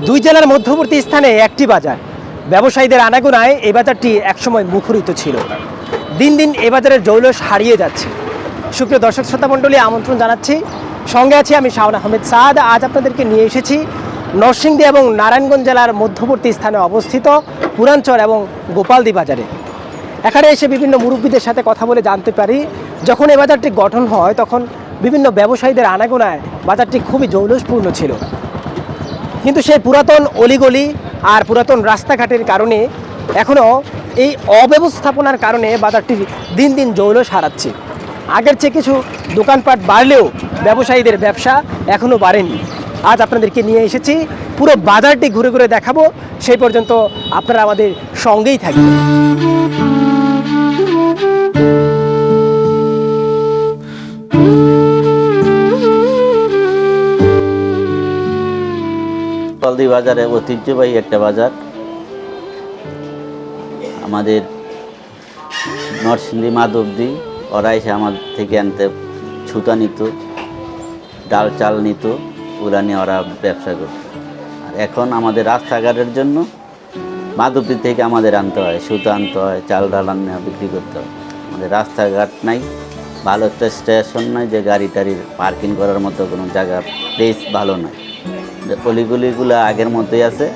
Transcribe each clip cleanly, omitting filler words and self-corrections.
দুই জেলার মধ্যবর্তী স্থানে একটি বাজার। ব্যবসায়ীদের আনাগোনায় এই বাজারটি একসময় মুখরিত ছিল। দিন দিন এ বাজারের জৌলস হারিয়ে যাচ্ছে। সুপ্রিয় দর্শক শ্রোতা মণ্ডলী, আমন্ত্রণ জানাচ্ছি, সঙ্গে আছি আমি শাওন আহমেদ সাদ। আজ আপনাদেরকে নিয়ে এসেছি নরসিংদী এবং নারায়ণগঞ্জ জেলার মধ্যবর্তী স্থানে অবস্থিত পুরানচর এবং গোপালদী বাজারে। এখানে এসে বিভিন্ন মুরব্বীদের সাথে কথা বলে জানতে পারি, যখন এ বাজারটি গঠন হয় তখন বিভিন্ন ব্যবসায়ীদের আনাগোনায় বাজারটি খুবই জৌলসপূর্ণ ছিল। কিন্তু সেই পুরাতন অলিগলি আর পুরাতন রাস্তাঘাটের কারণে এখনও এই অব্যবস্থাপনার কারণে বাজারটি দিন দিন জৌলস হারাচ্ছে। আগের চেয়ে কিছু দোকানপাট বাড়লেও ব্যবসায়ীদের ব্যবসা এখনও বাড়েনি। আজ আপনাদেরকে নিয়ে এসেছি, পুরো বাজারটি ঘুরে ঘুরে দেখাবো। সেই পর্যন্ত আপনারা আমাদের সঙ্গেই থাকবেন। গোপালদী বাজারে ঐতিহ্যবাহী একটা বাজার। আমাদের নরসিংদী মাধবদী ওরা এসে আমার থেকে আনতে ছুতা নিত, ডাল চাল নিত, ওরা নিয়ে ওরা ব্যবসা করত। আর এখন আমাদের রাস্তাঘাটের জন্য মাধবদী থেকে আমাদের আনতে হয়, সুতা আনতে হয়, চাল ডাল আনে বিক্রি করতে হয়। আমাদের রাস্তাঘাট নাই, ভালো একটা স্টেশন নাই যে গাড়ি টাড়ির পার্কিং করার মতো কোনো জায়গা প্লেস ভালো নয়। অলিগুলিগুলো আগের মতোই আছে।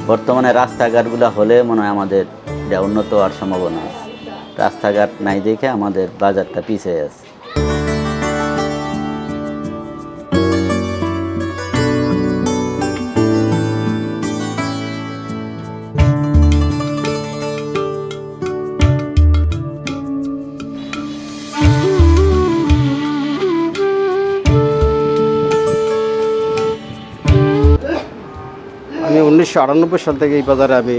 বর্তমানে রাস্তাঘাটগুলো হলে মনে হয় আমাদের এটা উন্নত হওয়ার সম্ভাবনা আছে। রাস্তাঘাট নাই দেখে আমাদের বাজারটা পিছিয়ে আছে। আমি 1998 সাল থেকে এই বাজারে আমি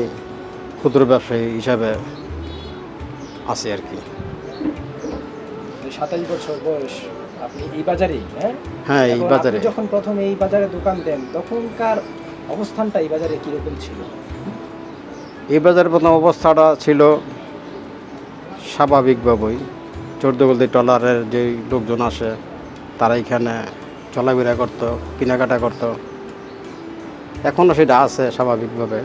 ক্ষুদ্র ব্যবসায়ী হিসাবে আছি আর কি। 27 বছর বয়স আপনি এই বাজারেই? হ্যাঁ, এই বাজারে। যখন প্রথম এই বাজারে দোকান দেন তখনকার অবস্থানটা এই বাজারে কীরকম ছিল? এই বাজারের প্রথম অবস্থাটা ছিল স্বাভাবিকভাবেই। 14 গলদি ট্রলারের যে লোকজন আসে তারা এখানে চলাফেরা করতো, কেনাকাটা করতো। এখনও সেটা আছে স্বাভাবিকভাবে।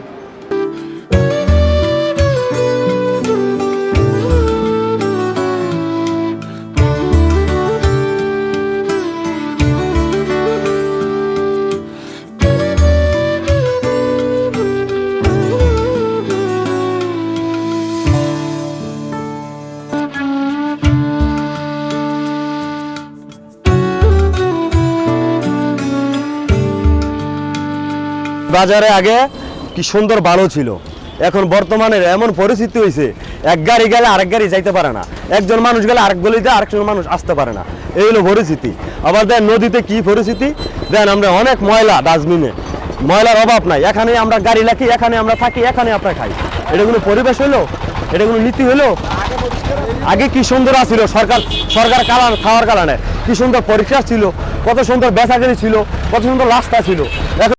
বাজারে আগে কি সুন্দর ভালো ছিল, এখন বর্তমানে এমন পরিস্থিতি হয়েছে, এক গাড়ি গেলে আরেক গাড়ি যাইতে পারে না, একজন মানুষ গেলে আরেক গলিতে আরেকজন মানুষ আসতে পারে না। এই হলো পরিস্থিতি। আবার দেন নদীতে কি পরিস্থিতি, দেন আমরা অনেক ময়লা, ডাস্টবিনে ময়লার অভাব নাই। এখানে আমরা গাড়ি রাখি, এখানে আমরা থাকি, এখানে আমরা খাই। এটা কোনো পরিবেশ হলো? এটা কোনো নীতি হলো? আগে কি সুন্দর ছিল, সরকার কালার খাওয়ার কারণে কি সুন্দর পরিষ্কার ছিল, কত সুন্দর বেচাকেরি ছিল, কত সুন্দর রাস্তা ছিল। এখন